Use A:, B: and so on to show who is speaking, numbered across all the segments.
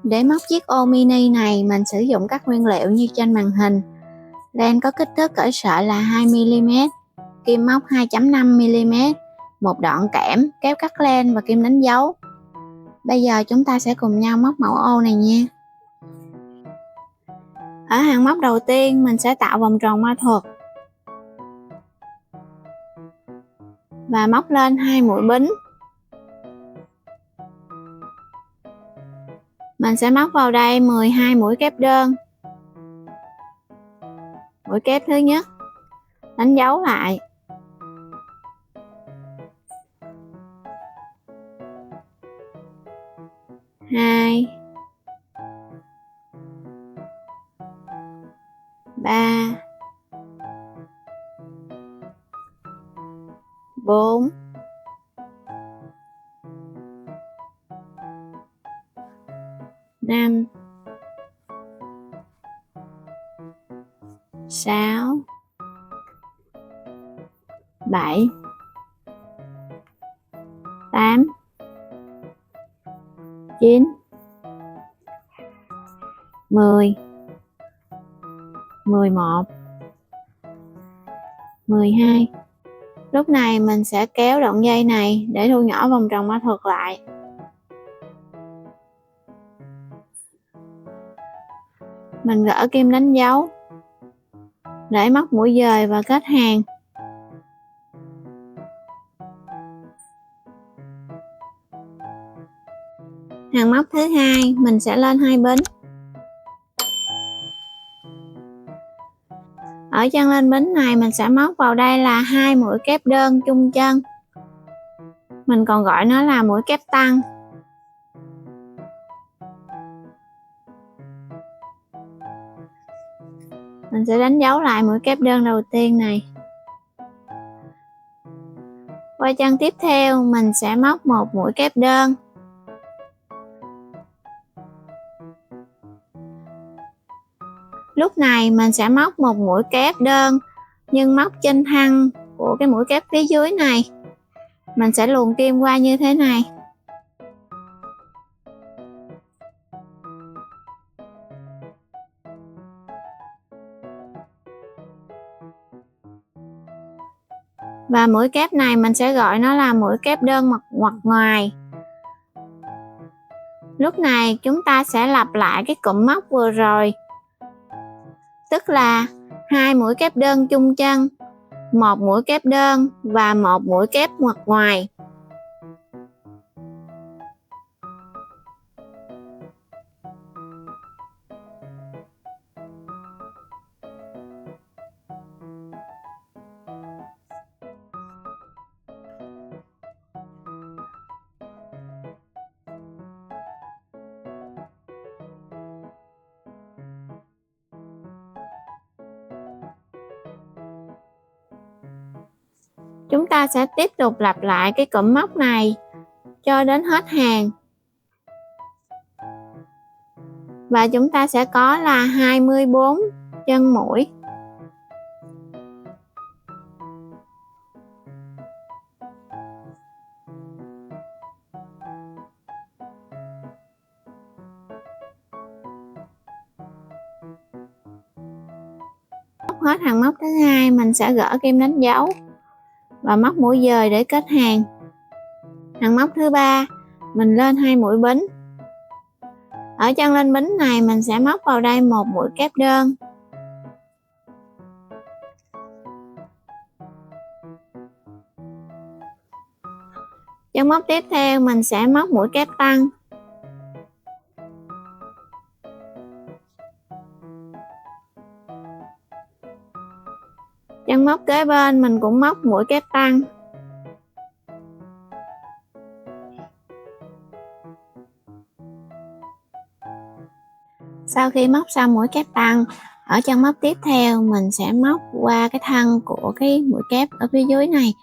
A: Để móc chiếc ô mini này, mình sử dụng các nguyên liệu như trên màn hình. Len có kích thước cởi sợi là 2mm, kim móc 2.5mm, một đoạn kẽm, kéo cắt len và kim đánh dấu. Bây giờ chúng ta sẽ cùng nhau móc mẫu ô này nha. Ở hàng móc đầu tiên, mình sẽ tạo vòng tròn ma thuật và móc lên 2 mũi bính. Mình sẽ móc vào đây 12 mũi kép đơn. Mũi kép thứ nhất, đánh dấu lại. Hai, 3, 4, 5, 6, 7, 8, 9, 10, 11, 12. Lúc này mình sẽ kéo đoạn dây này để thu nhỏ vòng tròn ma thuật lại. Mình gỡ kim đánh dấu để móc mũi dời và kết hàng. Hàng móc thứ hai, mình sẽ lên 2 bính. Ở chân lên bính này, mình sẽ móc vào đây là 2 mũi kép đơn chung chân. Mình còn gọi nó là mũi kép tăng. Mình sẽ đánh dấu lại mũi kép đơn đầu tiên này. Qua chân tiếp theo, mình sẽ móc một mũi kép đơn. Lúc này mình sẽ móc một mũi kép đơn nhưng móc trên thân của cái mũi kép phía dưới này. Mình sẽ luồn kim qua như thế này. Và mũi kép này mình sẽ gọi nó là mũi kép đơn ngoặt ngoài. Lúc này chúng ta sẽ lặp lại cái cụm móc vừa rồi, tức là 2 mũi kép đơn chung chân, 1 mũi kép đơn và 1 mũi kép ngoặt ngoài. Chúng ta sẽ tiếp tục lặp lại cái cụm móc này cho đến hết hàng. Và chúng ta sẽ có là 24 chân mũi. Móc hết hàng móc thứ hai, mình sẽ gỡ kim đánh dấu và móc mũi dời để kết hàng. Hàng móc thứ ba, mình lên 2 mũi bính. Ở chân lên bính này, mình sẽ móc vào đây một mũi kép đơn. Chân móc tiếp theo, mình sẽ móc mũi kép tăng. Chân móc kế bên mình cũng móc mũi kép tăng. Sau khi móc xong mũi kép tăng, ở chân móc tiếp theo mình sẽ móc qua cái thân của cái mũi kép ở phía dưới này.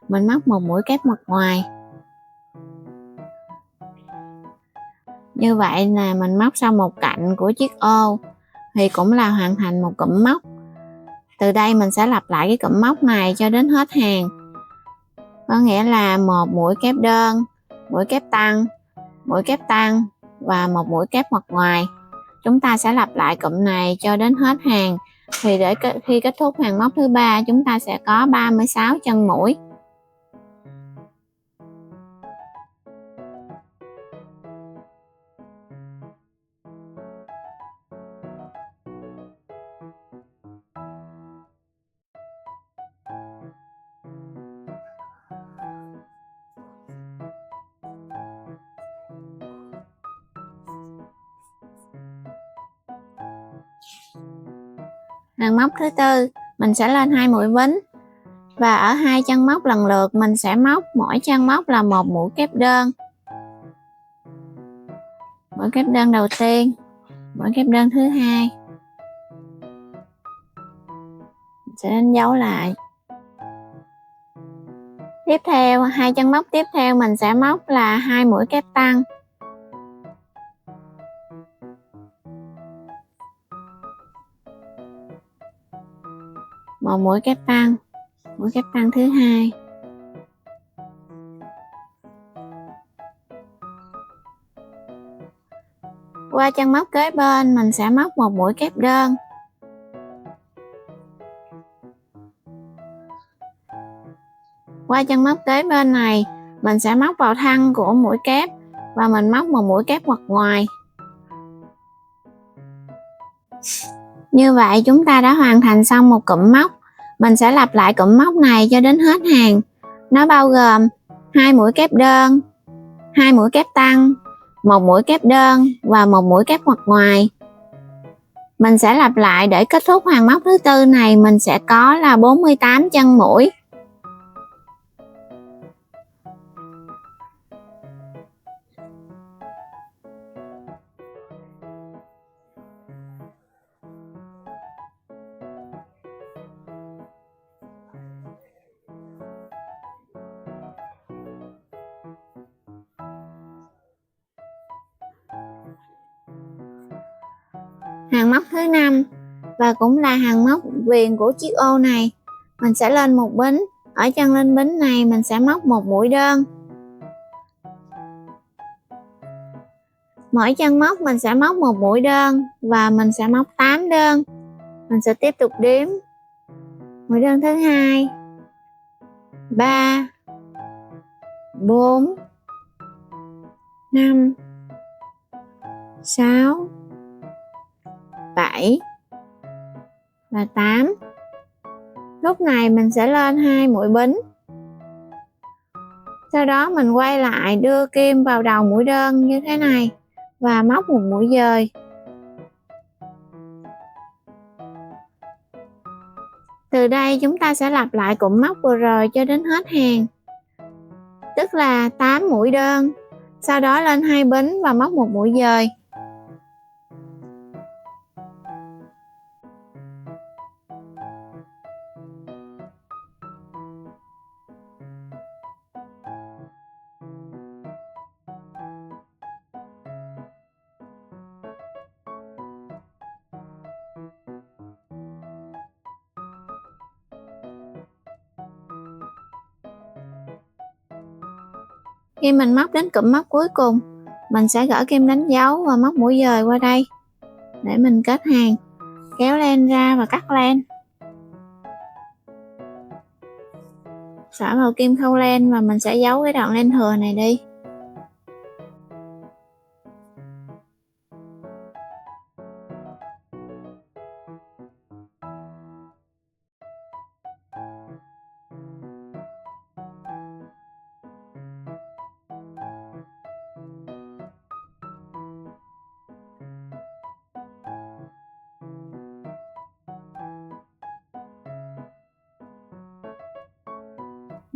A: Mình móc một mũi kép ngoặt ngoài. Như vậy là mình móc xong một cạnh của chiếc ô thì cũng là hoàn thành một cụm móc. Từ đây mình sẽ lặp lại cái cụm móc này cho đến hết hàng. Có nghĩa là một mũi kép đơn, mũi kép tăng, mũi kép tăng, và một mũi kép ngoặt ngoài. Chúng ta sẽ lặp lại cụm này cho đến hết hàng, thì để khi kết thúc hàng móc thứ 3 chúng ta sẽ có 36 chân mũi. Hàng móc thứ 4 mình sẽ lên 2 mũi bính, và ở hai chân móc lần lượt mình sẽ móc mỗi chân móc là một mũi kép đơn. Mũi kép đơn đầu tiên, mũi kép đơn thứ hai, mình sẽ đánh dấu lại. Tiếp theo, hai chân móc tiếp theo mình sẽ móc là 2 mũi kép tăng. Một mũi kép tăng, mũi kép tăng thứ hai. Qua chân móc kế bên mình sẽ móc một mũi kép đơn. Qua chân móc kế bên này mình sẽ móc vào thân của mũi kép và mình móc một mũi kép ngoặt ngoài. Như vậy chúng ta đã hoàn thành xong một cụm móc. Mình sẽ lặp lại cụm móc này cho đến hết hàng. Nó bao gồm 2 mũi kép đơn, 2 mũi kép tăng, một mũi kép đơn và một mũi kép ngoặt ngoài. Mình sẽ lặp lại để kết thúc hàng móc thứ 4 này mình sẽ có là 48 chân mũi. Hàng móc thứ 5 và cũng là hàng móc viền của chiếc ô này, mình sẽ lên một bính. Ở chân lên bính này mình sẽ móc một mũi đơn. Mỗi chân móc mình sẽ móc một mũi đơn và mình sẽ móc 8 đơn. Mình sẽ tiếp tục đếm. Mũi đơn thứ hai, 3, 4, 5, 6, 7 và 8. Lúc này mình sẽ lên 2 mũi bính. Sau đó mình quay lại đưa kim vào đầu mũi đơn như thế này và móc một mũi dời. Từ đây chúng ta sẽ lặp lại cụm móc vừa rồi cho đến hết hàng, tức là 8 mũi đơn, sau đó lên 2 bính và móc một mũi dời. Khi mình móc đến cụm móc cuối cùng, mình sẽ gỡ kim đánh dấu và móc mũi dời qua đây để mình kết hàng. Kéo len ra và cắt len. Xỏ vào kim khâu len và mình sẽ giấu cái đoạn len thừa này đi.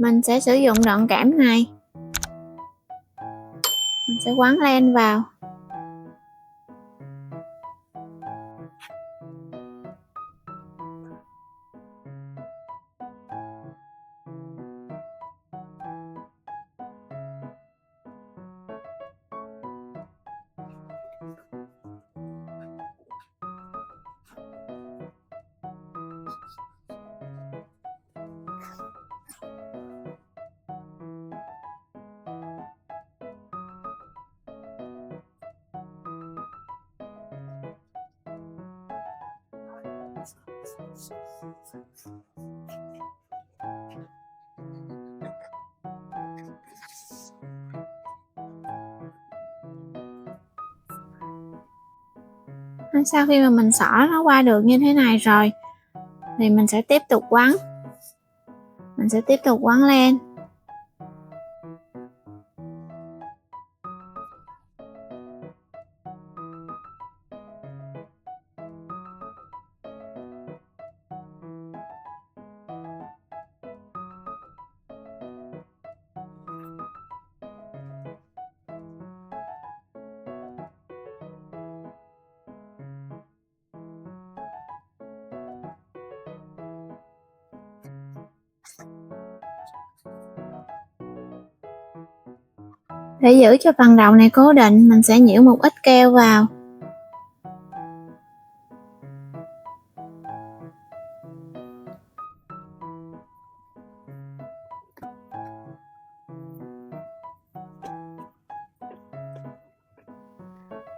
A: Mình sẽ sử dụng đoạn kẽm này, mình sẽ quấn len vào. Sau khi mà mình xỏ nó qua được như thế này rồi thì mình sẽ tiếp tục quấn len. Để giữ cho phần đầu này cố định, mình sẽ nhiễu một ít keo vào.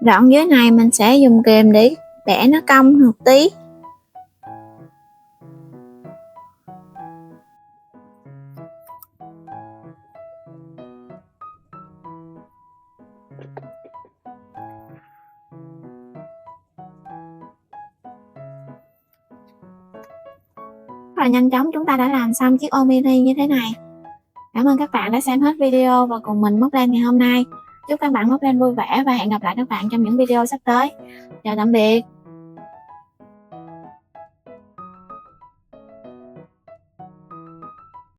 A: Đoạn dưới này mình sẽ dùng kìm để bẻ nó cong một tí. Và nhanh chóng chúng ta đã làm xong chiếc ô mini như thế này. Cảm ơn các bạn đã xem hết video và cùng mình móc len ngày hôm nay. Chúc các bạn móc len vui vẻ và hẹn gặp lại các bạn trong những video sắp tới. Chào tạm biệt.